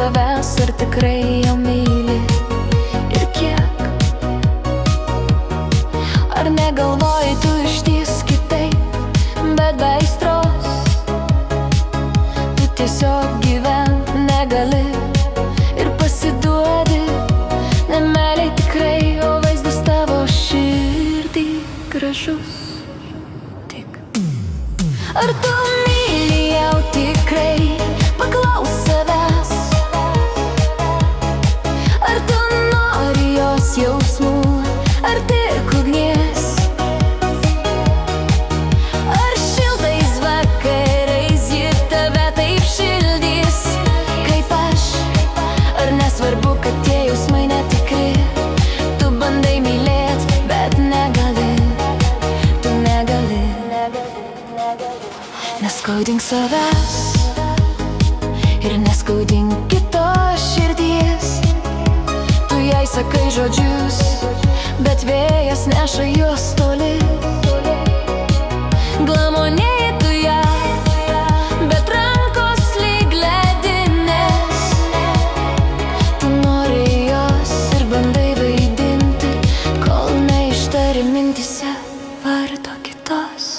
savęs, ar tikrai jo myli ir kiek. Ar negalvoji tu išties kitaip, bet be aistros tu tiesiog gyvent negali ir pasiduodi nemeiliai tikrai, o vaizdas tavo širdį gražus tik. Ar tu myli jau tikrai, paklaus savęs, ar tu nori jos jausmų, ar tik ugnies, ar šiltais vakarais ji tave taip šildys kaip aš, ar nesvarbu, kad tie jausmai netikri, tu bandai mylėt, bet negali, tu negali. Neskaudink savęs ir neskaudink kitos širdies, tu jai sakai žodžius, bet vėjas neša juos toli. Glamonėji tu ją, bet rankos lyg ledinės, tu nori jos ir bandai vaidinti, kol neištari mintyse vardo kitos.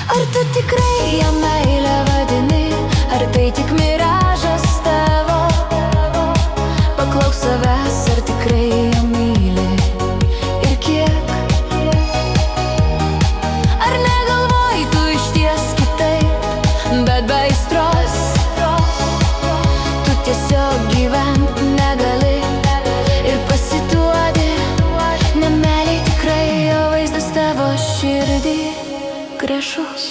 Ar tu tikrai ją meilę vadini, ar tai tik miražas tavo? Paklauk savęs, ar tikrai ją myli ir kiek. Ar negalvoji tu išties kitaip, bet be aistros tu tiesiog gyvent negali ir pasiduodi nemeiliai tikrai, o vaizdas tavo širdį gražus.